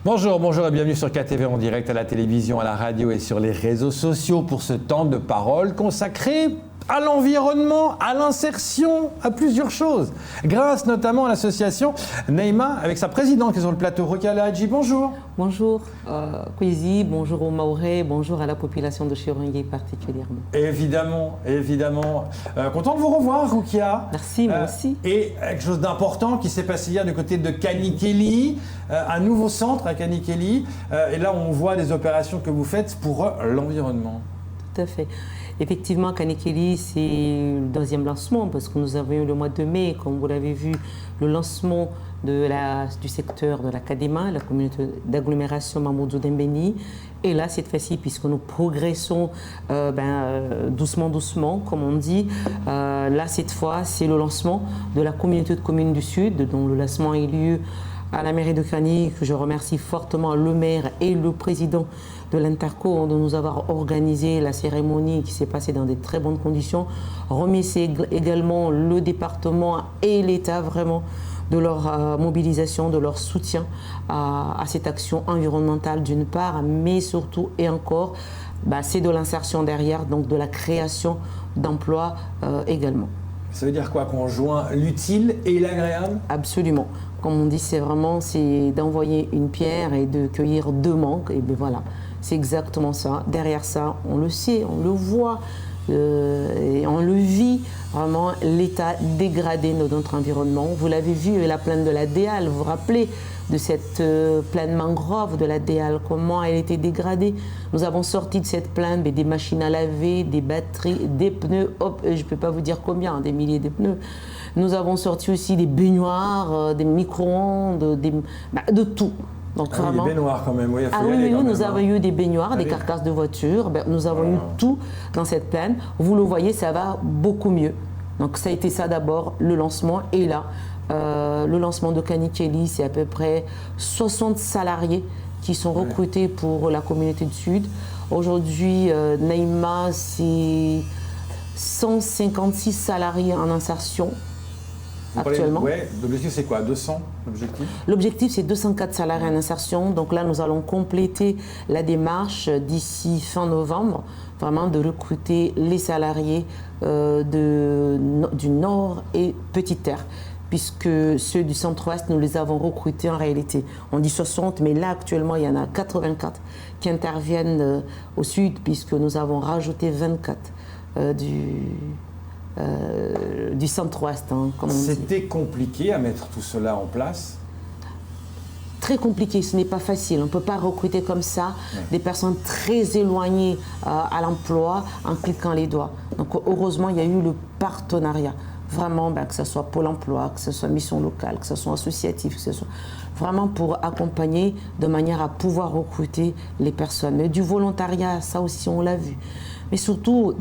Bonjour, bonjour et bienvenue sur KTV en direct à la télévision, à la radio et sur les réseaux sociaux pour ce temps de parole consacré à l'environnement, à l'insertion, à plusieurs choses. Grâce notamment à l'association Neima avec sa présidente qui est sur le plateau, Rokhaya Hadji. Bonjour. Bonjour Kwesi, bonjour aux Mahorais, bonjour à la population de Chirungi particulièrement. Évidemment, évidemment. Content de vous revoir, Rokhaya. Merci, moi aussi. Et quelque chose d'important qui s'est passé hier du côté de Kanikeli, un nouveau centre à Kanikeli. Et là, on voit des opérations que vous faites pour l'environnement. Tout à fait. Effectivement, Kanikeli, c'est le deuxième lancement parce que nous avons eu le mois de mai, comme vous l'avez vu, le lancement du secteur de la Kadema, la communauté d'agglomération Mamoudzou Dembeni. Et là, cette fois-ci, puisque nous progressons doucement, doucement, comme on dit, là, cette fois, c'est le lancement de la communauté de communes du Sud, dont le lancement a eu lieu à la mairie de Kani, que je remercie fortement le maire et le président de l'Interco de nous avoir organisé la cérémonie qui s'est passée dans des très bonnes conditions. Remercier également le département et l'État vraiment de leur mobilisation, de leur soutien à cette action environnementale d'une part, mais surtout et encore, c'est de l'insertion derrière, donc de la création d'emplois également. Ça veut dire quoi? Qu'on joint l'utile et l'agréable? Absolument. Comme on dit, c'est d'envoyer une pierre et de cueillir deux mangues. Et bien voilà, c'est exactement ça. Derrière ça, on le sait, on le voit et on le vit, vraiment l'état dégradé de notre environnement. Vous l'avez vu avec la plaine de la Déal, vous vous rappelez de cette plaine mangrove de la Déal, comment elle était dégradée. Nous avons sorti de cette plaine des machines à laver, des batteries, des pneus, je ne peux pas vous dire combien, des milliers de pneus. Nous avons sorti aussi des baignoires, des micro-ondes, de tout. Donc, vraiment... des baignoires quand même, oui. Nous avons eu des baignoires, des carcasses de voitures, nous avons eu tout dans cette plaine. Vous le voyez, ça va beaucoup mieux. Donc ça a été ça d'abord, le lancement. Et là, le lancement de Kanikeli, c'est à peu près 60 salariés qui sont recrutés pour la communauté du Sud. Aujourd'hui, Neima, c'est 156 salariés en insertion. Actuellement. L'objectif c'est quoi? 200 l'objectif? L'objectif c'est 204 salariés en insertion. Donc là nous allons compléter la démarche d'ici fin novembre, vraiment de recruter les salariés du Nord et Petite Terre. Puisque ceux du centre-ouest, nous les avons recrutés en réalité. On dit 60, mais là actuellement il y en a 84 qui interviennent au sud, puisque nous avons rajouté 24 du centre-ouest, comme on dit. C'était compliqué à mettre tout cela en place? Très compliqué, ce n'est pas facile. On ne peut pas recruter comme ça des personnes très éloignées à l'emploi en cliquant les doigts. Donc heureusement, il y a eu le partenariat. Vraiment, que ce soit Pôle emploi, que ce soit mission locale, que ce soit associatif, que ce soit vraiment pour accompagner de manière à pouvoir recruter les personnes. Mais du volontariat, ça aussi on l'a vu. Mais surtout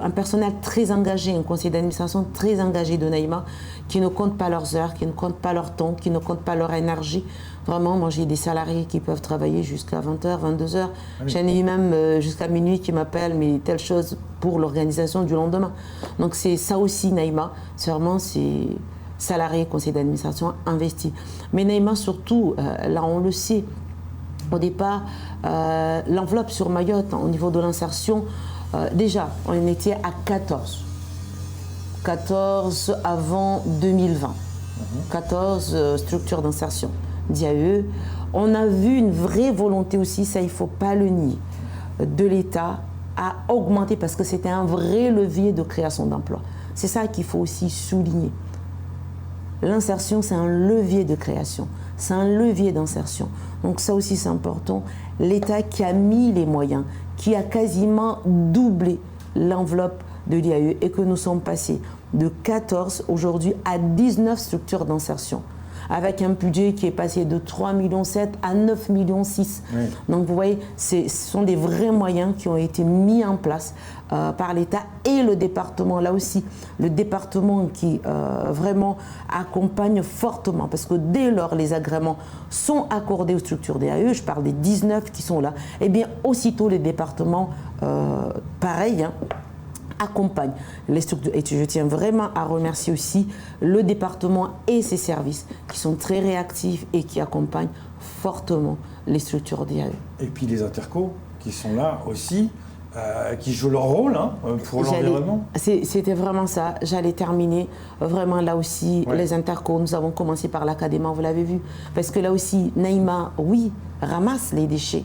un personnel très engagé, un conseil d'administration très engagé de Neima, qui ne compte pas leurs heures, qui ne compte pas leur temps, qui ne compte pas leur énergie. Vraiment, moi j'ai des salariés qui peuvent travailler jusqu'à 20h, 22h. J'en ai eu même jusqu'à minuit qui m'appellent, mais telle chose pour l'organisation du lendemain. Donc c'est ça aussi Neima, c'est vraiment ces salariés, conseil d'administration investis. Mais Neima surtout, là on le sait, au départ, l'enveloppe sur Mayotte au niveau de l'insertion, déjà, on était à 14. 14 avant 2020. 14 structures d'insertion d'IAE. On a vu une vraie volonté aussi, ça il ne faut pas le nier, de l'État à augmenter parce que c'était un vrai levier de création d'emplois. C'est ça qu'il faut aussi souligner. L'insertion, c'est un levier de création, c'est un levier d'insertion. Donc ça aussi c'est important. L'État qui a mis les moyens, qui a quasiment doublé l'enveloppe de l'IAE et que nous sommes passés de 14 aujourd'hui à 19 structures d'insertion, avec un budget qui est passé de 3,7 millions à 9,6 millions. Donc vous voyez, ce sont des vrais moyens qui ont été mis en place par l'État et le département, là aussi, le département qui vraiment accompagne fortement, parce que dès lors les agréments sont accordés aux structures d'IAE, je parle des 19 qui sont là, et bien aussitôt les départements, pareil, accompagne les structures. Et je tiens vraiment à remercier aussi le département et ses services qui sont très réactifs et qui accompagnent fortement les structures DAE. Et puis les intercos qui sont là aussi, qui jouent leur rôle pour l'environnement. C'était vraiment ça. J'allais terminer vraiment là aussi, les intercos. Nous avons commencé par l'académie, vous l'avez vu. Parce que là aussi, Naïma, oui, ramasse les déchets.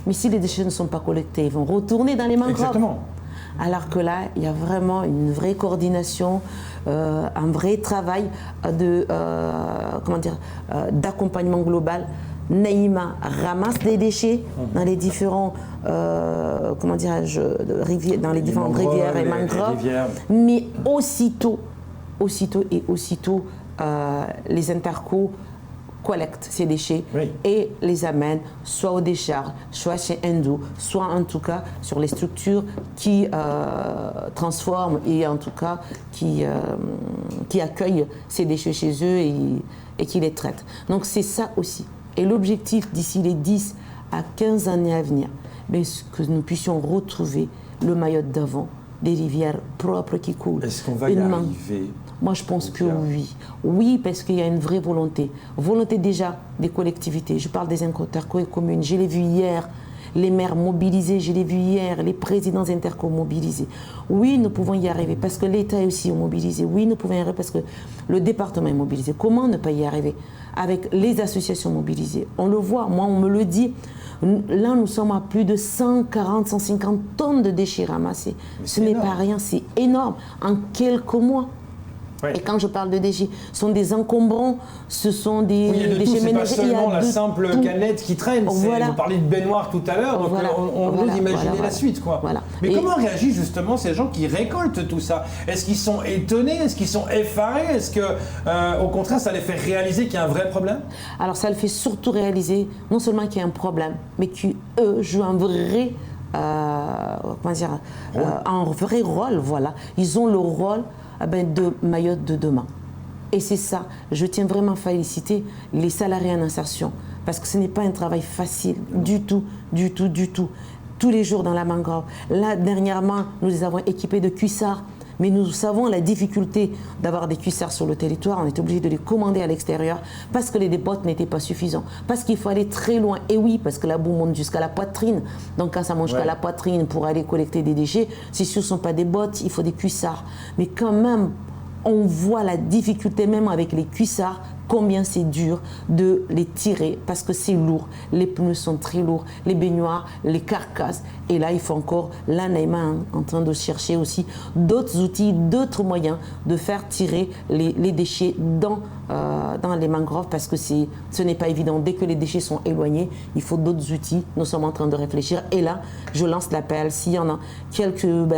Mais si les déchets ne sont pas collectés, ils vont retourner dans les mangroves. Exactement. Alors que là, il y a vraiment une vraie coordination, un vrai travail d'accompagnement global. Naïma ramasse des déchets dans les différents rivières, dans les différentes rivières et mangroves, mais aussitôt les intercos collectent ces déchets et les amènent soit aux décharges, soit chez Endo, soit en tout cas sur les structures qui transforment et en tout cas qui accueillent ces déchets chez eux et qui les traitent. Donc c'est ça aussi. Et l'objectif d'ici les 10 à 15 années à venir, que nous puissions retrouver le Mayotte d'avant, des rivières propres qui coulent. Est-ce qu'on va y arriver? Moi, je pense que oui. Oui, parce qu'il y a une vraie volonté. Volonté déjà des collectivités. Je parle des intercos et communes. Je l'ai vu hier, les maires mobilisés. Je l'ai vu hier, les présidents intercos mobilisés. Oui, nous pouvons y arriver parce que l'État est aussi mobilisé. Oui, nous pouvons y arriver parce que le département est mobilisé. Comment ne pas y arriver avec les associations mobilisées? On le voit, moi, on me le dit. Là, nous sommes à plus de 140, 150 tonnes de déchets ramassés. Ce n'est pas rien, c'est énorme. En quelques mois. Et quand je parle de déchets, ce sont des encombrants, ce sont des déchets ménagers. C'est pas seulement la simple canette qui traîne. Vous parliez de baignoire tout à l'heure, donc on ose imaginer la suite. Mais comment réagissent justement ces gens qui récoltent tout ça? Est-ce qu'ils sont étonnés? Est-ce qu'ils sont effarés? Est-ce qu'au contraire, ça les fait réaliser qu'il y a un vrai problème? Alors ça le fait surtout réaliser, non seulement qu'il y a un problème, mais qu'eux jouent un vrai... un vrai rôle, voilà. Ils ont le rôle de Mayotte de demain. Et c'est ça, je tiens vraiment à féliciter les salariés en insertion, parce que ce n'est pas un travail facile du tout. Tous les jours dans la mangrove. Là, dernièrement, nous les avons équipés de cuissards. Mais nous savons la difficulté d'avoir des cuissards sur le territoire. On est obligé de les commander à l'extérieur parce que les dépotes n'étaient pas suffisants. Parce qu'il faut aller très loin. Et oui, parce que la boue monte jusqu'à la poitrine. Donc quand ça monte jusqu'à la poitrine pour aller collecter des déchets, c'est sûr, ce ne sont pas des bottes, il faut des cuissards. Mais quand même, on voit la difficulté même avec les cuissards, combien c'est dur de les tirer parce que c'est lourd. Les pneus sont très lourds, les baignoires, les carcasses. Et là, il faut encore, là, Naïma en train de chercher aussi d'autres outils, d'autres moyens de faire tirer les déchets dans les mangroves parce que ce n'est pas évident. Dès que les déchets sont éloignés, il faut d'autres outils. Nous sommes en train de réfléchir. Et là, je lance l'appel. S'il y en a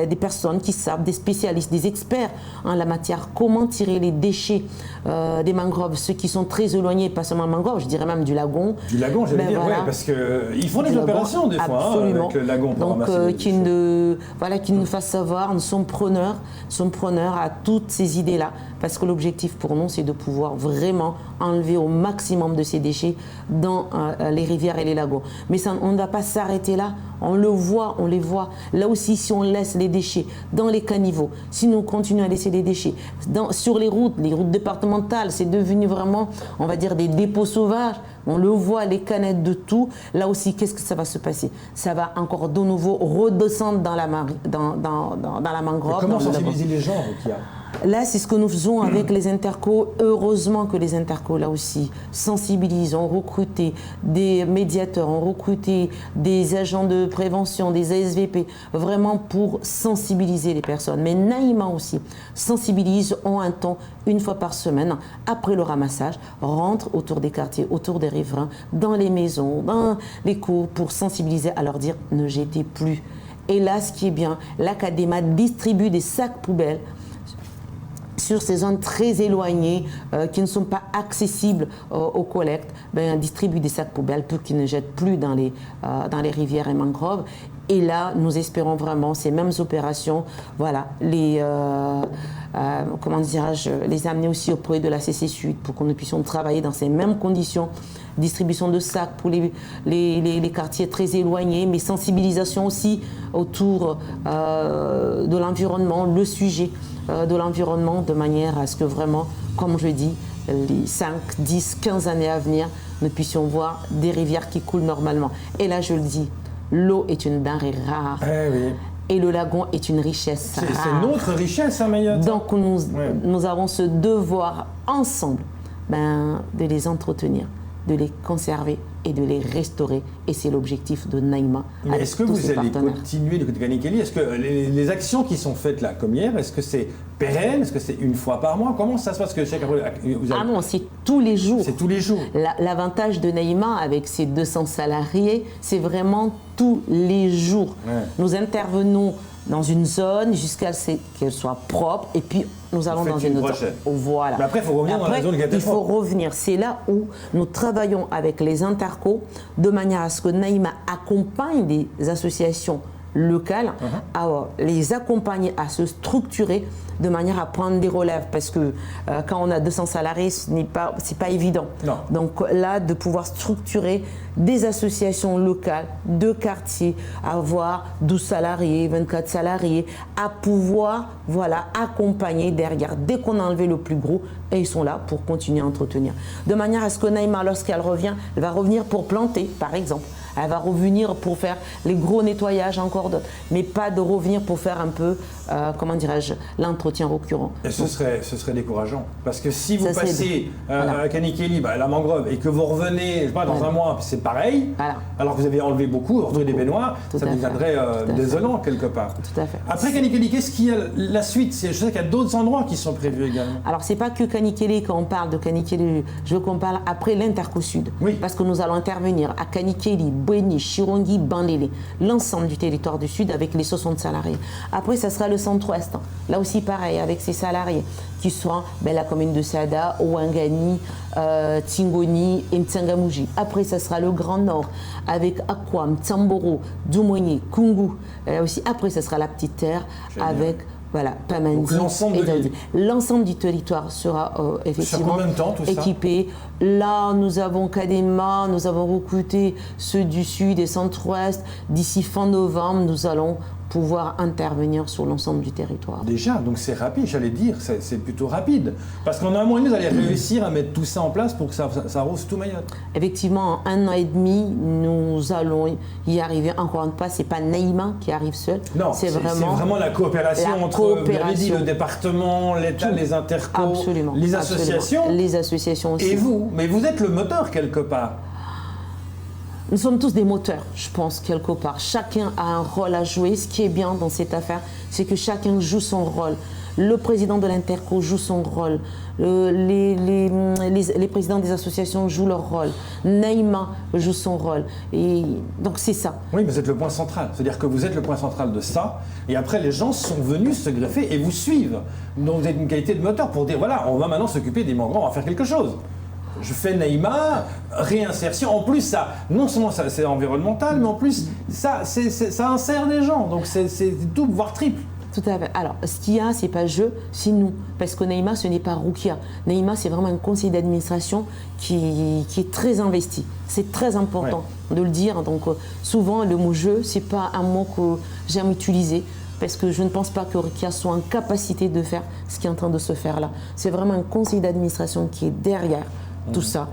des personnes qui savent, des spécialistes, des experts en la matière, comment tirer les déchets des mangroves, ceux qui sont très éloignés, pas seulement mangrove, je dirais même du lagon. Du lagon, j'allais dire, voilà. Parce qu'ils font des opérations des fois avec le lagon. Donc, qu'ils nous fassent savoir, nous sommes preneurs à toutes ces idées-là, parce que l'objectif pour nous, c'est de pouvoir vraiment enlever au maximum de ces déchets dans les rivières et les lagons. Mais ça, on ne va pas s'arrêter là, on le voit, on les voit. Là aussi, si on laisse les déchets dans les caniveaux, si nous continuons à laisser les déchets sur les routes départementales, c'est devenu vraiment, on va dire, des dépôts sauvages. On le voit, les canettes de tout. Là aussi, qu'est-ce que ça va se passer? Ça va encore de nouveau redescendre dans la mangrove. Et comment sensibiliser les gens, Rukia? Là, c'est ce que nous faisons avec les intercos. Heureusement que les intercos, là aussi, sensibilisent, ont recruté des médiateurs, ont recruté des agents de prévention, des ASVP, vraiment pour sensibiliser les personnes. Mais Naïma aussi sensibilise, ont un temps, une fois par semaine, après le ramassage, rentre autour des quartiers, autour des riverains, dans les maisons, dans les cours, pour sensibiliser, à leur dire « ne jetez plus ». Et là, ce qui est bien, l'Académie distribue des sacs poubelles sur ces zones très éloignées qui ne sont pas accessibles aux collectes. On distribue des sacs poubelles pour qu'ils ne jettent plus dans les rivières et mangroves. Et là, nous espérons vraiment ces mêmes opérations, voilà, comment dirais-je, les amener aussi auprès de la CC Sud pour que nous puissions travailler dans ces mêmes conditions. Distribution de sacs pour les quartiers très éloignés, mais sensibilisation aussi autour de l'environnement, le sujet de l'environnement, de manière à ce que vraiment, comme je dis, les 5, 10, 15 années à venir, nous puissions voir des rivières qui coulent normalement. Et là, je le dis, l'eau est une denrée rare. Eh oui. Et le lagon est une richesse rare. C'est notre richesse, hein, Mayotte. Donc nous avons ce devoir ensemble de les entretenir, de les conserver et de les restaurer. Et c'est l'objectif de Naïma. Mais est-ce que vous allez continuer du côté de Kanikeli? Est-ce que les actions qui sont faites là, comme hier, est-ce que c'est pérenne? Est-ce que c'est une fois par mois? Comment ça se passe? Ah non, c'est tous les jours. C'est tous les jours. L'avantage de Naïma avec ses 200 salariés, c'est vraiment tous les jours. Ouais. Nous intervenons dans une zone jusqu'à ce qu'elle soit propre et puis nous allons dans une autre. Voilà. Mais après, il faut revenir dans la zone qui a été propre. Il faut revenir. C'est là où nous travaillons avec les intercos de manière à ce que Naïma accompagne des associations locales à les accompagner à se structurer de manière à prendre des relèves parce que quand on a 200 salariés, c'est pas évident. Non. Donc là, de pouvoir structurer des associations locales de quartier, avoir 12 salariés, 24 salariés, à pouvoir accompagner derrière. Dès qu'on a enlevé le plus gros, et ils sont là pour continuer à entretenir. De manière à ce que Naïma, lorsqu'elle revient, elle va revenir pour planter, par exemple. Elle va revenir pour faire les gros nettoyages encore d'autres, mais pas de revenir pour faire un peu, comment dirais-je, l'entretien récurrent. Et ce serait décourageant. Parce que si vous passez à Kanikeli, la mangrove, et que vous revenez, je sais pas, dans un mois, c'est pareil, alors que vous avez enlevé beaucoup, retrouvé des baignoires, ça deviendrait désolant quelque part. Tout à fait. Après Kanikeli, qu'est-ce qu'il y a la suite? Je sais qu'il y a d'autres endroits qui sont prévus également. Alors, c'est pas que Kanikeli, quand on parle de Kanikeli, je veux qu'on parle après l'Interco Sud. Oui. Parce que nous allons intervenir à Kanikeli, Bweni, Chirongi, Bandélé, l'ensemble du territoire du Sud avec les 60 salariés. Après, ça sera le centre-ouest. Là aussi, pareil, avec ces salariés qui seront la commune de Sada, Ouangani, Tingoni et Mtsangamouji. Après, ça sera le Grand Nord avec Akwam, Tsamboro, Doumoni, Kungu. Là aussi, après, ça sera la Petite Terre avec Pamandi et l'ensemble du territoire sera effectivement équipé. Là, nous avons Kadema, nous avons recruté ceux du Sud et Centre-Ouest. D'ici fin novembre, nous allons pouvoir intervenir sur l'ensemble du territoire. Déjà, donc c'est rapide, j'allais dire, c'est plutôt rapide. Parce qu'en un mois et demi, vous allez réussir à mettre tout ça en place pour que ça arrose tout Mayotte. Effectivement, en 1 an et demi, nous allons y arriver. Encore une fois, ce n'est pas Naïma qui arrive seul. Non, c'est vraiment la coopération entre vous avez dit, le département, l'État, les intercos, les associations. Les associations aussi. Et vous, mais vous êtes le moteur quelque part. Nous sommes tous des moteurs, je pense, quelque part. Chacun a un rôle à jouer. Ce qui est bien dans cette affaire, c'est que chacun joue son rôle. Le président de l'Interco joue son rôle. Les présidents des associations jouent leur rôle. Naïma joue son rôle. Et donc c'est ça. Oui, mais vous êtes le point central. C'est-à-dire que vous êtes le point central de ça. Et après, les gens sont venus se greffer et vous suivent. Donc vous êtes une qualité de moteur pour dire, voilà, on va maintenant s'occuper des migrants, on va faire quelque chose. Je fais Naïma, réinsertion. En plus, ça, non seulement ça, c'est environnemental, mais en plus, ça insère des gens. Donc c'est double, voire triple. Tout à fait. Alors, ce qu'il y a, c'est pas je, c'est nous. Parce que Naïma, ce n'est pas Roukia. Naïma, c'est vraiment un conseil d'administration qui est très investi. C'est très important de le dire. Donc, souvent, le mot je, c'est pas un mot que j'aime utiliser. Parce que je ne pense pas que Roukia soit en capacité de faire ce qui est en train de se faire là. C'est vraiment un conseil d'administration qui est derrière tout ça,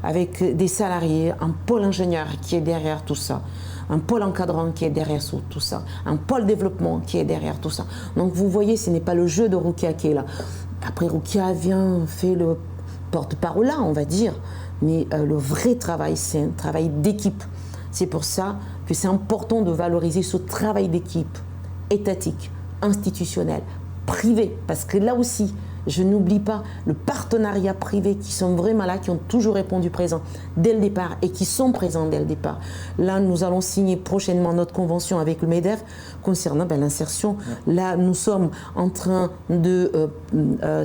avec des salariés, un pôle ingénieur qui est derrière tout ça, un pôle encadrant qui est derrière tout ça, un pôle développement qui est derrière tout ça. Donc vous voyez, ce n'est pas le jeu de Roukia qui est là. Après, Roukia fait le porte-parole là, on va dire, mais le vrai travail, c'est un travail d'équipe. C'est pour ça que c'est important de valoriser ce travail d'équipe étatique, institutionnel, privé, parce que là aussi, je n'oublie pas le partenariat privé qui sont vraiment là, qui ont toujours répondu présent dès le départ et qui sont présents dès le départ. Là, nous allons signer prochainement notre convention avec le MEDEF concernant l'insertion. Là, nous sommes en train de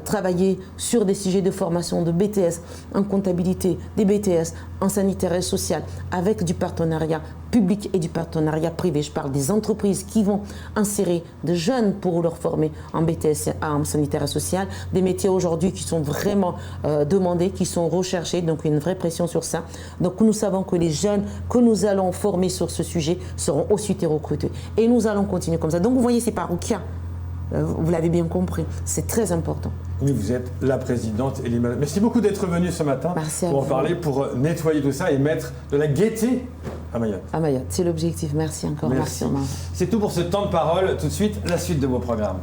travailler sur des sujets de formation de BTS en comptabilité, des BTS en sanitaire et social, avec du partenariat public et du partenariat privé. Je parle des entreprises qui vont insérer de jeunes pour leur former en BTS en sanitaire et social, des métiers aujourd'hui qui sont vraiment demandés, qui sont recherchés, donc une vraie pression sur ça. Donc nous savons que les jeunes que nous allons former sur ce sujet seront ensuite recrutés. Et nous allons continuer comme ça. Donc vous voyez, c'est pas Rukia. Vous l'avez bien compris, c'est très important. Oui, vous êtes la présidente Elie Maalouf. Merci beaucoup d'être venue ce matin pour en parler, pour nettoyer tout ça et mettre de la gaieté à Mayotte. À Mayotte, c'est l'objectif. Merci encore. Merci. C'est tout pour ce temps de parole. Tout de suite, la suite de vos programmes.